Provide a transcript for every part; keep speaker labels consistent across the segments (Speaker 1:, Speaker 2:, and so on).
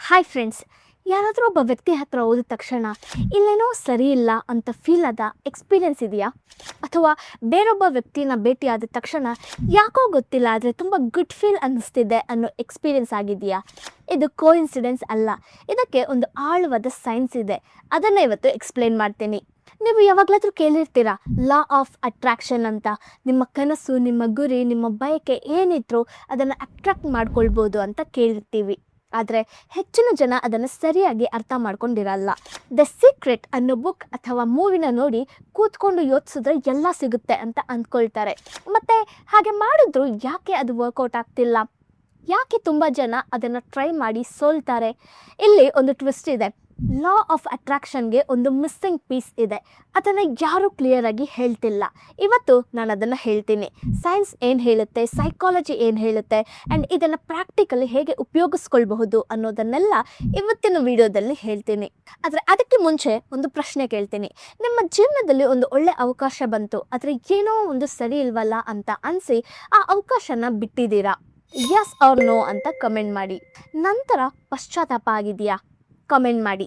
Speaker 1: Hi friends, ಯಾರಾದರೂ ಒಬ್ಬ ವ್ಯಕ್ತಿ ಹತ್ರ ಹೋದ ತಕ್ಷಣ ಇಲ್ಲೇನೋ ಸರಿ ಇಲ್ಲ ಅಂತ ಫೀಲ್ ಆದ ಎಕ್ಸ್ಪೀರಿಯನ್ಸ್ ಇದೆಯಾ? ಅಥವಾ ಬೇರೊಬ್ಬ ವ್ಯಕ್ತಿನ ಭೇಟಿಯಾದ ತಕ್ಷಣ ಯಾಕೋ ಗೊತ್ತಿಲ್ಲ ಆದರೆ ತುಂಬ ಗುಡ್ ಫೀಲ್ ಅನ್ನಿಸ್ತಿದೆ ಅನ್ನೋ ಎಕ್ಸ್ಪೀರಿಯನ್ಸ್ ಆಗಿದೆಯಾ? ಇದು ಕೋಇನ್ಸಿಡೆನ್ಸ್ ಅಲ್ಲ, ಇದಕ್ಕೆ ಒಂದು ಆಳವಾದ ಸೈನ್ಸ್ ಇದೆ. ಅದನ್ನು ಇವತ್ತು ಎಕ್ಸ್ಪ್ಲೇನ್ ಮಾಡ್ತೀನಿ. ನೀವು ಯಾವಾಗಲಾದರೂ ಕೇಳಿರ್ತೀರಾ ಲಾ ಆಫ್ ಅಟ್ರಾಕ್ಷನ್ ಅಂತ. ನಿಮ್ಮ ಕನಸು, ನಿಮ್ಮ ಗುರಿ, ನಿಮ್ಮ ಬಯಕೆ ಏನಿದ್ರು ಅದನ್ನು ಅಟ್ರಾಕ್ಟ್ ಮಾಡ್ಕೊಳ್ಬೋದು ಅಂತ ಕೇಳಿರ್ತೀವಿ. ಆದರೆ ಹೆಚ್ಚಿನ ಜನ ಅದನ್ನು ಸರಿಯಾಗಿ ಅರ್ಥ ಮಾಡ್ಕೊಂಡಿರಲ್ಲ. ದ ಸೀಕ್ರೆಟ್ ಅನ್ನೋ ಬುಕ್ ಅಥವಾ ಮೂವಿನ ನೋಡಿ ಕೂತ್ಕೊಂಡು ಯೋಚಿಸಿದ್ರೆ ಎಲ್ಲ ಸಿಗುತ್ತೆ ಅಂತ ಅಂದ್ಕೊಳ್ತಾರೆ. ಮತ್ತು ಹಾಗೆ ಮಾಡಿದ್ರು ಯಾಕೆ ಅದು ವರ್ಕೌಟ್ ಆಗ್ತಿಲ್ಲ? ಯಾಕೆ ತುಂಬ ಜನ ಅದನ್ನು ಟ್ರೈ ಮಾಡಿ ಸೋಲ್ತಾರೆ? ಇಲ್ಲಿ ಒಂದು ಟ್ವಿಸ್ಟ್ ಇದೆ. ಲಾ ಆಫ್ ಅಟ್ರಾಕ್ಷನ್ಗೆ ಒಂದು ಮಿಸ್ಸಿಂಗ್ ಪೀಸ್ ಇದೆ. ಅದನ್ನು ಯಾರೂ ಕ್ಲಿಯರಾಗಿ ಹೇಳ್ತಿಲ್ಲ. ಇವತ್ತು ನಾನು ಅದನ್ನು ಹೇಳ್ತೀನಿ. ಸೈನ್ಸ್ ಏನು ಹೇಳುತ್ತೆ, ಸೈಕಾಲಜಿ ಏನು ಹೇಳುತ್ತೆ, ಆ್ಯಂಡ್ ಇದನ್ನು ಪ್ರಾಕ್ಟಿಕಲಿ ಹೇಗೆ ಉಪಯೋಗಿಸ್ಕೊಳ್ಬಹುದು ಅನ್ನೋದನ್ನೆಲ್ಲ ಇವತ್ತಿನ ವಿಡಿಯೋದಲ್ಲಿ ಹೇಳ್ತೀನಿ. ಆದರೆ ಅದಕ್ಕೆ ಮುಂಚೆ ಒಂದು ಪ್ರಶ್ನೆ ಕೇಳ್ತೀನಿ. ನಿಮ್ಮ ಜೀವನದಲ್ಲಿ ಒಂದು ಒಳ್ಳೆ ಅವಕಾಶ ಬಂತು, ಆದರೆ ಏನೋ ಒಂದು ಸರಿ ಇಲ್ವಲ್ಲ ಅಂತ ಅನಿಸಿ ಆ ಅವಕಾಶನ ಬಿಟ್ಟಿದ್ದೀರಾ? ಯಸ್ ಆರ್ ನೋ ಅಂತ ಕಮೆಂಟ್ ಮಾಡಿ. ನಂತರ ಪಶ್ಚಾತ್ತಾಪ ಆಗಿದೆಯಾ? ಕಮೆಂಟ್ ಮಾಡಿ.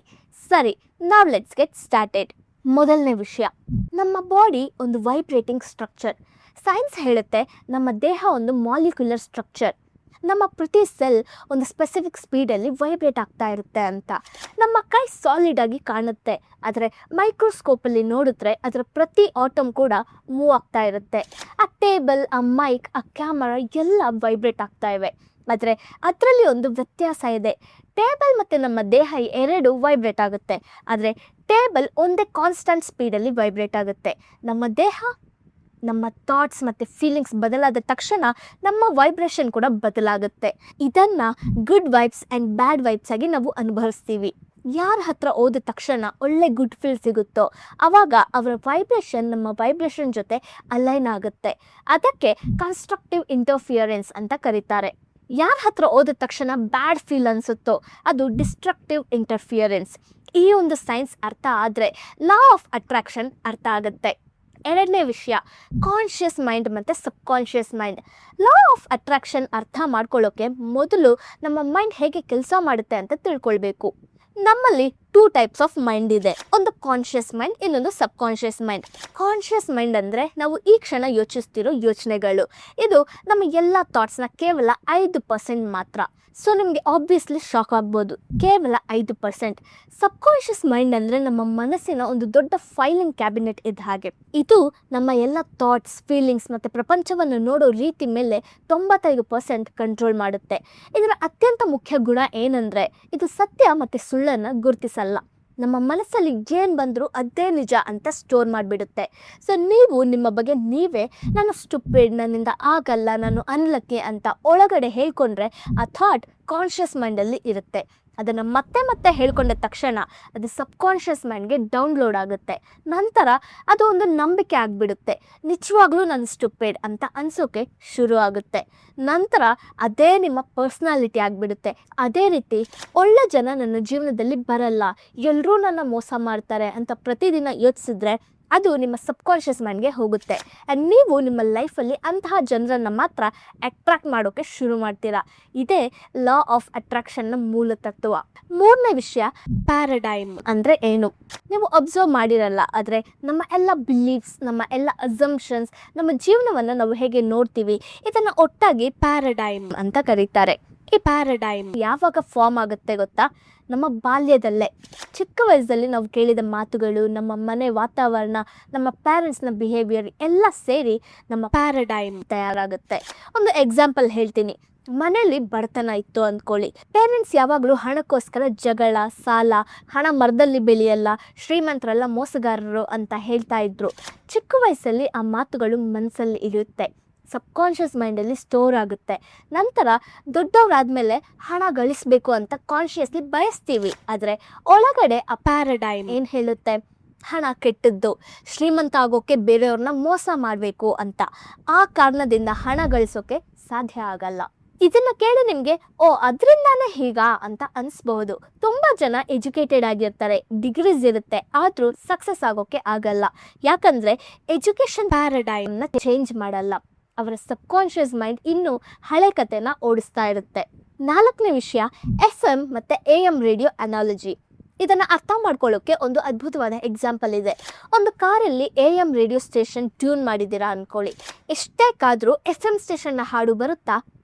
Speaker 1: ಸರಿ, ನಾವ್ ಲೆಟ್ಸ್ ಗೆಟ್ ಸ್ಟಾರ್ಟೆಡ್. ಮೊದಲನೇ ವಿಷಯ, ನಮ್ಮ ಬಾಡಿ ಒಂದು ವೈಬ್ರೇಟಿಂಗ್ ಸ್ಟ್ರಕ್ಚರ್. ಸೈನ್ಸ್ ಹೇಳುತ್ತೆ ನಮ್ಮ ದೇಹ ಒಂದು ಮಾಲಿಕ್ಯುಲರ್ ಸ್ಟ್ರಕ್ಚರ್. ನಮ್ಮ ಪ್ರತಿ ಸೆಲ್ ಒಂದು ಸ್ಪೆಸಿಫಿಕ್ ಸ್ಪೀಡಲ್ಲಿ ವೈಬ್ರೇಟ್ ಆಗ್ತಾ ಇರುತ್ತೆ ಅಂತ. ನಮ್ಮ ಕೈ ಸಾಲಿಡ್ ಆಗಿ ಕಾಣುತ್ತೆ, ಆದರೆ ಮೈಕ್ರೋಸ್ಕೋಪಲ್ಲಿ ನೋಡಿದ್ರೆ ಅದರ ಪ್ರತಿ ಆಟಮ್ ಕೂಡ ಮೂವ್ ಆಗ್ತಾ ಇರುತ್ತೆ. ಆ ಟೇಬಲ್, ಆ ಮೈಕ್, ಆ ಕ್ಯಾಮರಾ ಎಲ್ಲ ವೈಬ್ರೇಟ್ ಆಗ್ತಾ ಇವೆ. ಆದರೆ ಅದರಲ್ಲಿ ಒಂದು ವ್ಯತ್ಯಾಸ ಇದೆ. ಟೇಬಲ್ ಮತ್ತು ನಮ್ಮ ದೇಹ ಎರಡು ವೈಬ್ರೇಟ್ ಆಗುತ್ತೆ, ಆದರೆ ಟೇಬಲ್ ಒಂದೇ ಕಾನ್ಸ್ಟಂಟ್ ಸ್ಪೀಡಲ್ಲಿ ವೈಬ್ರೇಟ್ ಆಗುತ್ತೆ. ನಮ್ಮ ದೇಹ, ನಮ್ಮ ಥಾಟ್ಸ್ ಮತ್ತು ಫೀಲಿಂಗ್ಸ್ ಬದಲಾದ ತಕ್ಷಣ ನಮ್ಮ ವೈಬ್ರೇಷನ್ ಕೂಡ ಬದಲಾಗುತ್ತೆ. ಇದನ್ನು good vibes and bad vibes ಆಗಿ ನಾವು ಅನುಭವಿಸ್ತೀವಿ. ಯಾರ ಹತ್ರ ಹೋದ ತಕ್ಷಣ ಒಳ್ಳೆ ಗುಡ್ ಫೀಲ್ ಸಿಗುತ್ತೋ ಆವಾಗ ಅವರ ವೈಬ್ರೇಷನ್ ನಮ್ಮ ವೈಬ್ರೇಷನ್ ಜೊತೆ ಅಲೈನ್ ಆಗುತ್ತೆ. ಅದಕ್ಕೆ ಕನ್ಸ್ಟ್ರಕ್ಟಿವ್ ಇಂಟರ್ಫಿಯರೆನ್ಸ್ ಅಂತ ಕರೀತಾರೆ. ಯಾರ ಹತ್ರ ಹೋದ ತಕ್ಷಣ ಬ್ಯಾಡ್ ಫೀಲ್ ಅನಿಸುತ್ತೋ ಅದು ಡಿಸ್ಟ್ರಕ್ಟಿವ್ ಇಂಟರ್ಫಿಯರೆನ್ಸ್. ಈ ಒಂದು ಸೈನ್ಸ್ ಅರ್ಥ ಆದರೆ ಲಾ ಆಫ್ ಅಟ್ರಾಕ್ಷನ್ ಅರ್ಥ ಆಗುತ್ತೆ. ಎರಡನೇ ವಿಷಯ, ಕಾನ್ಷಿಯಸ್ ಮೈಂಡ್ ಮತ್ತು subconscious mind. Law of attraction ಅರ್ಥ ಮಾಡ್ಕೊಳ್ಳೋಕೆ ಮೊದಲು ನಮ್ಮ ಮೈಂಡ್ ಹೇಗೆ ಕೆಲಸ ಮಾಡುತ್ತೆ ಅಂತ ತಿಳ್ಕೊಳ್ಬೇಕು. ನಮ್ಮಲ್ಲಿ 2 ಟೈಪ್ಸ್ ಆಫ್ ಮೈಂಡ್ ಇದೆ. ಒಂದು ಕಾನ್ಷಿಯಸ್ ಮೈಂಡ್, ಇನ್ನೊಂದು ಸಬ್ಕಾನ್ಷಿಯಸ್ ಮೈಂಡ್. ಕಾನ್ಷಿಯಸ್ ಮೈಂಡ್ ಅಂದರೆ ನಾವು ಈ ಕ್ಷಣ ಯೋಚಿಸ್ತಿರೋ ಯೋಚನೆಗಳು. ಇದು ನಮ್ಮ ಎಲ್ಲ ಥಾಟ್ಸ್ನ ಕೇವಲ 5% ಮಾತ್ರ. ಸೊ ನಿಮಗೆ ಆಬ್ವಿಯಸ್ಲಿ ಶಾಕ್ ಆಗ್ಬೋದು, ಕೇವಲ 5%. ಸಬ್ಕಾನ್ಷಿಯಸ್ ಮೈಂಡ್ ಅಂದರೆ ನಮ್ಮ ಮನಸ್ಸಿನ ಒಂದು ದೊಡ್ಡ ಫೈಲಿಂಗ್ ಕ್ಯಾಬಿನೆಟ್ ಇದ್ದ ಹಾಗೆ. ಇದು ನಮ್ಮ ಎಲ್ಲ ಥಾಟ್ಸ್, ಫೀಲಿಂಗ್ಸ್ ಮತ್ತು ಪ್ರಪಂಚವನ್ನು ನೋಡೋ ರೀತಿ ಮೇಲೆ 95% ಕಂಟ್ರೋಲ್ ಮಾಡುತ್ತೆ. ಇದರ ಅತ್ಯಂತ ಮುಖ್ಯ ಗುಣ ಏನಂದರೆ ಇದು ಸತ್ಯ ಮತ್ತು ಸುಳ್ಳನ್ನು ಗುರುತಿಸಲ್ಲ. ನಮ್ಮ ಮನಸ್ಸಲ್ಲಿ ಏನು ಬಂದರೂ ಅದೇ ನಿಜ ಅಂತ ಸ್ಟೋರ್ ಮಾಡಿಬಿಡುತ್ತೆ. ಸೊ ನೀವು ನಿಮ್ಮ ಬಗ್ಗೆ ನೀವೇ ನಾನು ಸ್ಟುಪಿಡ್, ನನ್ನಿಂದ ಆಗಲ್ಲ, ನಾನು ಅನ್ಲಕ್ಕಿ ಅಂತ ಒಳಗಡೆ ಹೇಳ್ಕೊಂಡ್ರೆ ಆ ಥಾಟ್ ಕಾನ್ಷಿಯಸ್ ಮೈಂಡಲ್ಲಿ ಇರುತ್ತೆ. ಅದನ್ನು ಮತ್ತೆ ಮತ್ತೆ ಹೇಳ್ಕೊಂಡ ತಕ್ಷಣ ಅದು ಸಬ್ಕಾನ್ಷಿಯಸ್ ಮೈಂಡ್ಗೆ ಡೌನ್ಲೋಡ್ ಆಗುತ್ತೆ. ನಂತರ ಅದು ಒಂದು ನಂಬಿಕೆ ಆಗಿಬಿಡುತ್ತೆ. ನಿಜವಾಗ್ಲೂ ನಾನು ಸ್ಟುಪಿಡ್ ಅಂತ ಅನಿಸೋಕೆ ಶುರು ಆಗುತ್ತೆ. ನಂತರ ಅದೇ ನಿಮ್ಮ ಪರ್ಸ್ನಾಲಿಟಿ ಆಗಿಬಿಡುತ್ತೆ. ಅದೇ ರೀತಿ ಒಳ್ಳೆ ಜನ ನನ್ನ ಜೀವನದಲ್ಲಿ ಬರಲ್ಲ, ಎಲ್ಲರೂ ನನ್ನ ಮೋಸ ಮಾಡ್ತಾರೆ ಅಂತ ಪ್ರತಿದಿನ ಯೋಚಿಸಿದ್ರೆ ಅದು ನಿಮ್ಮ ಸಬ್ಕಾನ್ಷಿಯಸ್ ಮೈಂಡ್ಗೆ ಹೋಗುತ್ತೆ. ಆ್ಯಂಡ್ ನೀವು ನಿಮ್ಮ ಲೈಫಲ್ಲಿ ಅಂತಹ ಜನರನ್ನು ಮಾತ್ರ ಅಟ್ರಾಕ್ಟ್ ಮಾಡೋಕ್ಕೆ ಶುರು ಮಾಡ್ತೀರಾ. ಇದೇ ಲಾ ಆಫ್ ಅಟ್ರಾಕ್ಷನ್ನ ಮೂಲ ತತ್ವ. ಮೂರನೇ ವಿಷಯ, ಪ್ಯಾರಡೈಮ್ ಅಂದರೆ ಏನು? ನೀವು ಅಬ್ಸರ್ವ್ ಮಾಡಿರಲ್ಲ, ಆದರೆ ನಮ್ಮ ಎಲ್ಲ ಬಿಲೀಫ್ಸ್, ನಮ್ಮ ಎಲ್ಲ ಅಸಂಪ್ಷನ್ಸ್, ನಮ್ಮ ಜೀವನವನ್ನು ನಾವು ಹೇಗೆ ನೋಡ್ತೀವಿ, ಇದನ್ನು ಒಟ್ಟಾಗಿ ಪ್ಯಾರಡೈಮ್ ಅಂತ ಕರೀತಾರೆ. ಈ ಪ್ಯಾರಡೈಮ್ ಯಾವಾಗ ಫಾರ್ಮ್ ಆಗುತ್ತೆ ಗೊತ್ತಾ? ನಮ್ಮ ಬಾಲ್ಯದಲ್ಲೇ. ಚಿಕ್ಕ ವಯಸ್ಸಲ್ಲಿ ನಾವು ಕೇಳಿದ ಮಾತುಗಳು, ನಮ್ಮ ಮನೆ ವಾತಾವರಣ, ನಮ್ಮ ಪ್ಯಾರೆಂಟ್ಸ್ನ ಬಿಹೇವಿಯರ್ ಎಲ್ಲ ಸೇರಿ ನಮ್ಮ ಪ್ಯಾರಡೈಮ್ ತಯಾರಾಗುತ್ತೆ. ಒಂದು ಎಕ್ಸಾಂಪಲ್ ಹೇಳ್ತೀನಿ. ಮನೆಯಲ್ಲಿ ಬಡತನ ಇತ್ತು ಅಂದ್ಕೊಳ್ಳಿ. ಪೇರೆಂಟ್ಸ್ ಯಾವಾಗಲೂ ಹಣಕ್ಕೋಸ್ಕರ ಜಗಳ, ಸಾಲ, ಹಣ ಮರದಲ್ಲಿ ಬೆಳೆಯಲ್ಲ, ಶ್ರೀಮಂತರೆಲ್ಲ ಮೋಸಗಾರರು ಅಂತ ಹೇಳ್ತಾ ಇದ್ರು. ಚಿಕ್ಕ ವಯಸ್ಸಲ್ಲಿ ಆ ಮಾತುಗಳು ಮನಸ್ಸಲ್ಲಿ ಇರುತ್ತೆ, ಸಬ್ಕಾನ್ಷಿಯಸ್ ಮೈಂಡಲ್ಲಿ ಸ್ಟೋರ್ ಆಗುತ್ತೆ. ನಂತರ ದೊಡ್ಡವರಾದಮೇಲೆ ಹಣ ಗಳಿಸಬೇಕು ಅಂತ ಕಾನ್ಷಿಯಸ್ಲಿ ಬಯಸ್ತೀವಿ, ಆದರೆ ಒಳಗಡೆ ಆ ಪ್ಯಾರಡೈಮ್ ಏನು ಹೇಳುತ್ತೆ? ಹಣ ಕೆಟ್ಟದ್ದು, ಶ್ರೀಮಂತ ಆಗೋಕ್ಕೆ ಬೇರೆಯವ್ರನ್ನ ಮೋಸ ಮಾಡಬೇಕು ಅಂತ. ಆ ಕಾರಣದಿಂದ ಹಣ ಗಳಿಸೋಕೆ ಸಾಧ್ಯ ಆಗಲ್ಲ. ಇದನ್ನು ಕೇಳಿ ನಿಮಗೆ ಅದರಿಂದಾನೇ ಹೀಗಾ ಅಂತ ಅನಿಸ್ಬಹುದು. ತುಂಬ ಜನ ಎಜುಕೇಟೆಡ್ ಆಗಿರ್ತಾರೆ, ಡಿಗ್ರೀಸ್ ಇರುತ್ತೆ, ಆದರೂ ಸಕ್ಸಸ್ ಆಗೋಕ್ಕೆ ಆಗಲ್ಲ. ಯಾಕಂದರೆ ಎಜುಕೇಷನ್ ಪ್ಯಾರಡೈಮ್ನ ಚೇಂಜ್ ಮಾಡಲ್ಲ. ಅವರ ಸಬ್ಕಾನ್ಷಿಯಸ್ ಮೈಂಡ್ ಇನ್ನೂ ಹಳೆ ಕಥೆನ ಓಡಿಸ್ತಾ ಇರುತ್ತೆ. 4ನೇ ವಿಷಯ FM ಮತ್ತು AM ರೇಡಿಯೋ ಅನಾಲಜಿ. ಇದನ್ನು ಅರ್ಥ ಮಾಡ್ಕೊಳ್ಳೋಕ್ಕೆ ಒಂದು ಅದ್ಭುತವಾದ ಎಕ್ಸಾಂಪಲ್ ಇದೆ. ಒಂದು ಕಾರಲ್ಲಿ AM ರೇಡಿಯೋ ಸ್ಟೇಷನ್ ಟ್ಯೂನ್ ಮಾಡಿದ್ದೀರಾ ಅಂದ್ಕೊಳ್ಳಿ. ಎಷ್ಟೇ ಕಾದರೂ FM ಸ್ಟೇಷನ್ನ ಹಾಡು ಬರುತ್ತಾ?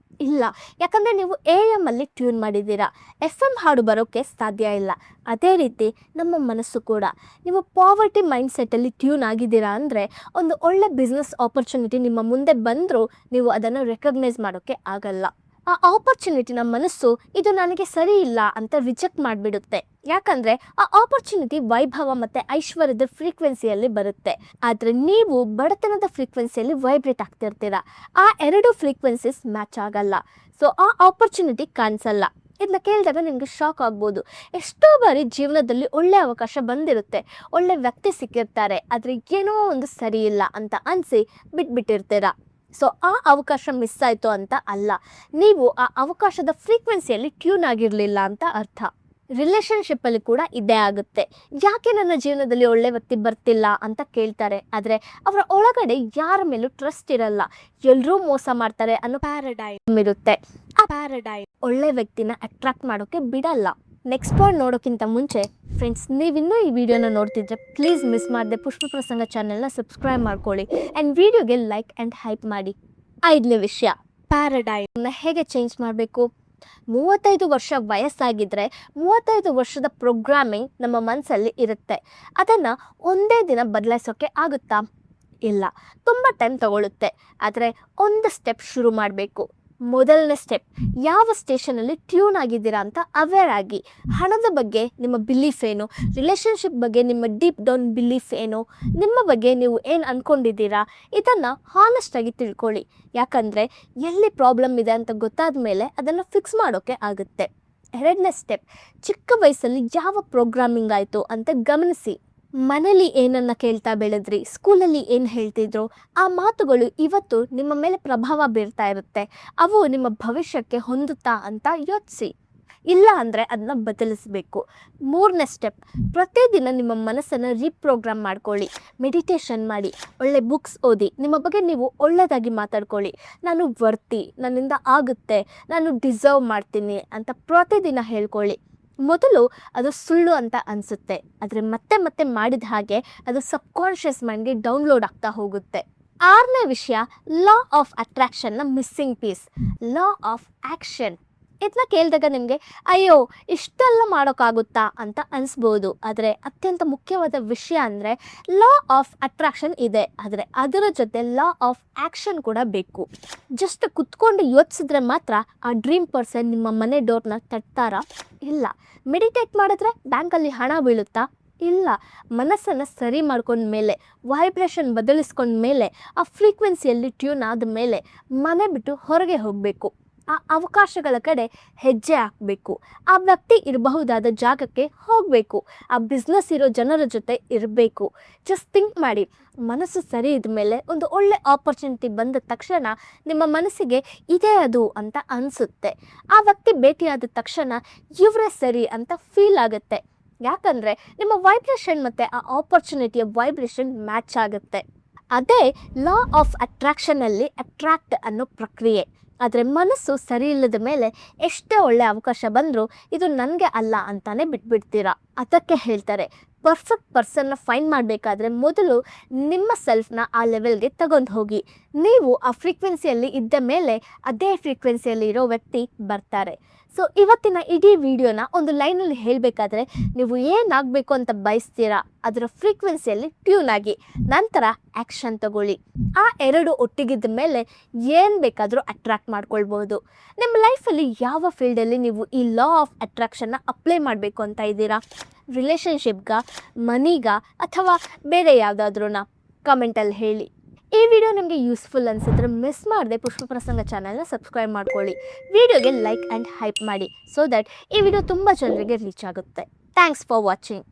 Speaker 1: ಇಲ್ಲ, ಯಾಕಂದರೆ ನೀವು AM ಅಲ್ಲಿ ಟ್ಯೂನ್ ಮಾಡಿದ್ದೀರಾ. FM ಹಾಡು ಬರೋಕ್ಕೆ ಸಾಧ್ಯ ಇಲ್ಲ. ಅದೇ ರೀತಿ ನಮ್ಮ ಮನಸ್ಸು ಕೂಡ, ನೀವು ಪಾವರ್ಟಿ ಮೈಂಡ್ಸೆಟ್ಟಲ್ಲಿ ಟ್ಯೂನ್ ಆಗಿದ್ದೀರಾ ಅಂದರೆ ಒಂದು ಒಳ್ಳೆ ಬಿಸ್ನೆಸ್ ಆಪರ್ಚುನಿಟಿ ನಿಮ್ಮ ಮುಂದೆ ಬಂದರೂ ನೀವು ಅದನ್ನು ರೆಕಗ್ನೈಸ್ ಮಾಡೋಕ್ಕೆ ಆಗಲ್ಲ. ಆ ಆಪರ್ಚುನಿಟಿನ ಮನಸ್ಸು ಇದು ನನಗೆ ಸರಿ ಇಲ್ಲ ಅಂತ ರಿಜೆಕ್ಟ್ ಮಾಡಿಬಿಡುತ್ತೆ. ಯಾಕಂದರೆ ಆ ಆಪರ್ಚುನಿಟಿ ವೈಭವ ಮತ್ತು ಐಶ್ವರ್ಯದ ಫ್ರೀಕ್ವೆನ್ಸಿಯಲ್ಲಿ ಬರುತ್ತೆ. ಆದರೆ ನೀವು ಬಡತನದ ಫ್ರೀಕ್ವೆನ್ಸಿಯಲ್ಲಿ ವೈಬ್ರೇಟ್ ಆಗ್ತಿರ್ತೀರ. ಆ 2 ಫ್ರೀಕ್ವೆನ್ಸೀಸ್ ಮ್ಯಾಚ್ ಆಗಲ್ಲ. ಸೊ ಆ ಆಪರ್ಚುನಿಟಿ ಕಾಣಿಸಲ್ಲ. ಇದನ್ನ ಕೇಳಿದಾಗ ನಿಮಗೆ ಶಾಕ್ ಆಗ್ಬೋದು. ಎಷ್ಟೋ ಬಾರಿ ಜೀವನದಲ್ಲಿ ಒಳ್ಳೆ ಅವಕಾಶ ಬಂದಿರುತ್ತೆ, ಒಳ್ಳೆ ವ್ಯಕ್ತಿ ಸಿಕ್ಕಿರ್ತಾರೆ, ಆದರೆ ಏನೋ ಒಂದು ಸರಿ ಇಲ್ಲ ಅಂತ ಅನಿಸಿ ಬಿಟ್ಬಿಟ್ಟಿರ್ತೀರ. ಸೊ ಆ ಅವಕಾಶ ಮಿಸ್ ಆಯಿತು ಅಂತ ಅಲ್ಲ, ನೀವು ಆ ಅವಕಾಶದ ಫ್ರೀಕ್ವೆನ್ಸಿಯಲ್ಲಿ ಟ್ಯೂನ್ ಆಗಿರಲಿಲ್ಲ ಅಂತ ಅರ್ಥ. ರಿಲೇಷನ್ಶಿಪ್ಪಲ್ಲಿ ಕೂಡ ಇದೇ ಆಗುತ್ತೆ. ಯಾಕೆ ನನ್ನ ಜೀವನದಲ್ಲಿ ಒಳ್ಳೆ ವ್ಯಕ್ತಿ ಬರ್ತಿಲ್ಲ ಅಂತ ಕೇಳ್ತಾರೆ, ಆದರೆ ಅವರ ಒಳಗಡೆ ಯಾರ ಮೇಲೂ ಟ್ರಸ್ಟ್ ಇರಲ್ಲ, ಎಲ್ಲರೂ ಮೋಸ ಮಾಡ್ತಾರೆ ಅನ್ನೋ ಪ್ಯಾರಡೈಮ್ ಇರುತ್ತೆ. ಆ ಪ್ಯಾರಡೈಮ್ ಒಳ್ಳೆ ವ್ಯಕ್ತಿನ ಅಟ್ರಾಕ್ಟ್ ಮಾಡೋಕ್ಕೆ ಬಿಡಲ್ಲ. ನೆಕ್ಸ್ಟ್ ಪಾಯಿಂಟ್ ನೋಡೋಕ್ಕಿಂತ ಮುಂಚೆ ಫ್ರೆಂಡ್ಸ್, ನೀವಿನ್ನೂ ಈ ವಿಡಿಯೋನ ನೋಡ್ತಿದ್ರೆ ಪ್ಲೀಸ್ ಮಿಸ್ ಮಾಡದೆ ಪುಷ್ಪ ಪ್ರಸಂಗ ಚಾನೆಲ್ನ ಸಬ್ಸ್ಕ್ರೈಬ್ ಮಾಡ್ಕೊಳ್ಳಿ ಆ್ಯಂಡ್ ವಿಡಿಯೋಗೆ ಲೈಕ್ ಆ್ಯಂಡ್ ಹೈಪ್ ಮಾಡಿ. 5ನೇ ವಿಷಯ, ಪ್ಯಾರಡೈಮ್ನ ಹೇಗೆ ಚೇಂಜ್ ಮಾಡಬೇಕು. 35 ವರ್ಷ ವಯಸ್ಸಾಗಿದ್ದರೆ 35 ವರ್ಷದ ಪ್ರೋಗ್ರಾಮಿಂಗ್ ನಮ್ಮ ಮನಸ್ಸಲ್ಲಿ ಇರುತ್ತೆ. ಅದನ್ನು ಒಂದೇ ದಿನ ಬದಲಾಯಿಸೋಕ್ಕೆ ಆಗುತ್ತಾ? ಇಲ್ಲ, ತುಂಬ ಟೈಮ್ ತಗೊಳ್ಳುತ್ತೆ. ಆದರೆ ಒಂದು ಸ್ಟೆಪ್ ಶುರು ಮಾಡಬೇಕು. ಮೊದಲನೇ ಸ್ಟೆಪ್, ಯಾವ ಸ್ಟೇಷನಲ್ಲಿ ಟ್ಯೂನ್ ಆಗಿದ್ದೀರಾ ಅಂತ ಅವೇರ್ ಆಗಿ. ಹಣದ ಬಗ್ಗೆ ನಿಮ್ಮ ಬಿಲೀಫ್ ಏನು, ರಿಲೇಷನ್ಶಿಪ್ ಬಗ್ಗೆ ನಿಮ್ಮ ಡೀಪ್ ಡೌನ್ ಬಿಲೀಫ್ ಏನು, ನಿಮ್ಮ ಬಗ್ಗೆ ನೀವು ಏನು ಅಂದ್ಕೊಂಡಿದ್ದೀರಾ, ಇದನ್ನು ಹಾನೆಸ್ಟಾಗಿ ತಿಳ್ಕೊಳ್ಳಿ. ಯಾಕಂದರೆ ಎಲ್ಲಿ ಪ್ರಾಬ್ಲಮ್ ಇದೆ ಅಂತ ಗೊತ್ತಾದ ಮೇಲೆ ಅದನ್ನು ಫಿಕ್ಸ್ ಮಾಡೋಕ್ಕೆ ಆಗುತ್ತೆ. 2ನೇ ಸ್ಟೆಪ್, ಚಿಕ್ಕ ವಯಸ್ಸಲ್ಲಿ ಯಾವ ಪ್ರೋಗ್ರಾಮಿಂಗ್ ಆಯಿತು ಅಂತ ಗಮನಿಸಿ. ಮನೇಲಿ ಏನನ್ನ ಕೇಳ್ತಾ ಬೆಳೆದ್ರಿ, ಸ್ಕೂಲಲ್ಲಿ ಏನು ಹೇಳ್ತಿದ್ರು, ಆ ಮಾತುಗಳು ಇವತ್ತು ನಿಮ್ಮ ಮೇಲೆ ಪ್ರಭಾವ ಬೀರ್ತಾ ಇರುತ್ತೆ. ಅವು ನಿಮ್ಮ ಭವಿಷ್ಯಕ್ಕೆ ಹೊಂದುತ್ತಾ ಅಂತ ಯೋಚಿಸಿ. ಇಲ್ಲ ಅಂದರೆ ಅದನ್ನ ಬದಲಿಸಬೇಕು. 3ನೇ ಸ್ಟೆಪ್, ಪ್ರತಿದಿನ ನಿಮ್ಮ ಮನಸ್ಸನ್ನು ರೀಪ್ರೋಗ್ರಾಮ್ ಮಾಡ್ಕೊಳ್ಳಿ. ಮೆಡಿಟೇಷನ್ ಮಾಡಿ, ಒಳ್ಳೆ ಬುಕ್ಸ್ ಓದಿ, ನಿಮ್ಮ ಬಗ್ಗೆ ನೀವು ಒಳ್ಳೆಯದಾಗಿ ಮಾತಾಡ್ಕೊಳ್ಳಿ. ನಾನು ವರ್ತಿ, ನನ್ನಿಂದ ಆಗುತ್ತೆ, ನಾನು ಡಿಸರ್ವ್ ಮಾಡ್ತೀನಿ ಅಂತ ಪ್ರತಿದಿನ ಹೇಳ್ಕೊಳ್ಳಿ. ಮೊದಲು ಅದು ಸುಳ್ಳು ಅಂತ ಅನಿಸುತ್ತೆ, ಆದರೆ ಮತ್ತೆ ಮತ್ತೆ ಮಾಡಿದ ಹಾಗೆ ಅದು ಸಬ್ಕಾನ್ಷಿಯಸ್ ಮೈಂಡ್ಗೆ ಡೌನ್ಲೋಡ್ ಆಗ್ತಾ ಹೋಗುತ್ತೆ. 6ನೇ ವಿಷಯ, ಲಾ ಆಫ್ ಅಟ್ರಾಕ್ಷನ್ನ missing piece, law of action. ಇದನ್ನ ಕೇಳಿದಾಗ ನಿಮಗೆ ಅಯ್ಯೋ ಇಷ್ಟೆಲ್ಲ ಮಾಡೋಕ್ಕಾಗುತ್ತಾ ಅಂತ ಅನಿಸ್ಬೋದು. ಆದರೆ ಅತ್ಯಂತ ಮುಖ್ಯವಾದ ವಿಷಯ ಅಂದರೆ ಲಾ ಆಫ್ ಅಟ್ರಾಕ್ಷನ್ ಇದೆ, ಆದರೆ ಅದರ ಜೊತೆ ಲಾ ಆಫ್ ಆ್ಯಕ್ಷನ್ ಕೂಡ ಬೇಕು. ಜಸ್ಟ್ ಕುತ್ಕೊಂಡು ಯೋಚಿಸಿದ್ರೆ ಮಾತ್ರ ಆ ಡ್ರೀಮ್ ಪರ್ಸನ್ ನಿಮ್ಮ ಮನೆ ಡೋರ್ನ ತಟ್ತಾರಾ? ಇಲ್ಲ. ಮೆಡಿಟೇಟ್ ಮಾಡಿದ್ರೆ ಬ್ಯಾಂಕಲ್ಲಿ ಹಣ ಬೀಳುತ್ತಾ? ಇಲ್ಲ. ಮನಸ್ಸನ್ನು ಸರಿ ಮಾಡ್ಕೊಂಡ ಮೇಲೆ, ವೈಬ್ರೇಷನ್ ಬದಲಿಸ್ಕೊಂಡ ಮೇಲೆ, ಆ ಫ್ರೀಕ್ವೆನ್ಸಿಯಲ್ಲಿ ಟ್ಯೂನ್ ಆದ ಮೇಲೆ ಮನೆ ಬಿಟ್ಟು ಹೊರಗೆ ಹೋಗಬೇಕು. ಆ ಅವಕಾಶಗಳ ಕಡೆ ಹೆಜ್ಜೆ ಹಾಕಬೇಕು. ಆ ವ್ಯಕ್ತಿ ಇರಬಹುದಾದ ಜಾಗಕ್ಕೆ ಹೋಗಬೇಕು. ಆ ಬಿಸ್ನೆಸ್ ಇರೋ ಜನರ ಜೊತೆ ಇರಬೇಕು. ಜಸ್ಟ್ ಥಿಂಕ್ ಮಾಡಿ, ಮನಸ್ಸು ಸರಿ ಇದ್ದ ಮೇಲೆ ಒಂದು ಒಳ್ಳೆ ಆಪರ್ಚುನಿಟಿ ಬಂದ ತಕ್ಷಣ ನಿಮ್ಮ ಮನಸ್ಸಿಗೆ ಇದೇ ಅದು ಅಂತ ಅನಿಸುತ್ತೆ. ಆ ವ್ಯಕ್ತಿ ಭೇಟಿಯಾದ ತಕ್ಷಣ ಇವರೇ ಸರಿ ಅಂತ ಫೀಲ್ ಆಗುತ್ತೆ. ಯಾಕಂದರೆ ನಿಮ್ಮ ವೈಬ್ರೇಷನ್ ಮತ್ತು ಆ ಆಪರ್ಚುನಿಟಿಯ ವೈಬ್ರೇಷನ್ ಮ್ಯಾಚ್ ಆಗುತ್ತೆ. ಅದೇ ಲಾ ಆಫ್ ಅಟ್ರಾಕ್ಷನಲ್ಲಿ ಅಟ್ರಾಕ್ಟ್ ಅನ್ನೋ ಪ್ರಕ್ರಿಯೆ. ಆದರೆ ಮನಸ್ಸು ಸರಿ ಇಲ್ಲದ ಮೇಲೆ ಎಷ್ಟೇ ಒಳ್ಳೆ ಅವಕಾಶ ಬಂದರೂ ಇದು ನನಗೆ ಅಲ್ಲ ಅಂತಾನೆ ಬಿಟ್ಬಿಡ್ತೀರಾ. ಅದಕ್ಕೆ ಹೇಳ್ತಾರೆ, ಪರ್ಫೆಕ್ಟ್ ಪರ್ಸನ್ನ ಫೈಂಡ್ ಮಾಡಬೇಕಾದ್ರೆ ಮೊದಲು ನಿಮ್ಮ ಸೆಲ್ಫ್ನ ಆ ಲೆವೆಲ್ಗೆ ತಗೊಂಡು ಹೋಗಿ. ನೀವು ಆ ಫ್ರೀಕ್ವೆನ್ಸಿಯಲ್ಲಿ ಇದ್ದ ಮೇಲೆ ಅದೇ ಫ್ರೀಕ್ವೆನ್ಸಿಯಲ್ಲಿ ಇರೋ ವ್ಯಕ್ತಿ ಬರ್ತಾರೆ. ಸೊ ಇವತ್ತಿನ ಇಡೀ ವಿಡಿಯೋನ ಒಂದು ಲೈನಲ್ಲಿ ಹೇಳಬೇಕಾದ್ರೆ, ನೀವು ಏನಾಗಬೇಕು ಅಂತ ಬಯಸ್ತೀರಾ ಅದರ ಫ್ರೀಕ್ವೆನ್ಸಿಯಲ್ಲಿ ಟ್ಯೂನ್ ಆಗಿ, ನಂತರ ಆ್ಯಕ್ಷನ್ ತಗೊಳ್ಳಿ. ಆ 2 ಒಟ್ಟಿಗಿದ್ದ ಮೇಲೆ ಏನು ಬೇಕಾದರೂ ಅಟ್ರಾಕ್ಟ್ ಮಾಡ್ಕೊಳ್ಬೋದು. ನಿಮ್ಮ ಲೈಫಲ್ಲಿ ಯಾವ ಫೀಲ್ಡಲ್ಲಿ ನೀವು ಈ ಲಾ ಆಫ್ ಅಟ್ರಾಕ್ಷನ್ನ ಅಪ್ಲೈ ಮಾಡಬೇಕು ಅಂತ ಇದ್ದೀರಾ? ರಿಲೇಷನ್ಶಿಪ್ಗ, ಮನಿಗ, ಅಥವಾ ಬೇರೆ ಯಾವುದಾದ್ರೂ ಕಮೆಂಟಲ್ಲಿ ಹೇಳಿ. ಈ ವಿಡಿಯೋ ನಿಮಗೆ ಯೂಸ್ಫುಲ್ ಅನಿಸಿದ್ರೆ ಮಿಸ್ ಮಾಡದೆ ಪುಷ್ಪ ಪ್ರಸಂಗ ಚಾನಲ್ನ ಸಬ್ಸ್ಕ್ರೈಬ್ ಮಾಡ್ಕೊಳ್ಳಿ. ವಿಡಿಯೋಗೆ ಲೈಕ್ ಆ್ಯಂಡ್ ಹೈಪ್ ಮಾಡಿ, ಸೊ ದ್ಯಾಟ್ ಈ ವಿಡಿಯೋ ತುಂಬ ಜನರಿಗೆ ರೀಚ್ ಆಗುತ್ತೆ. Thanks for watching.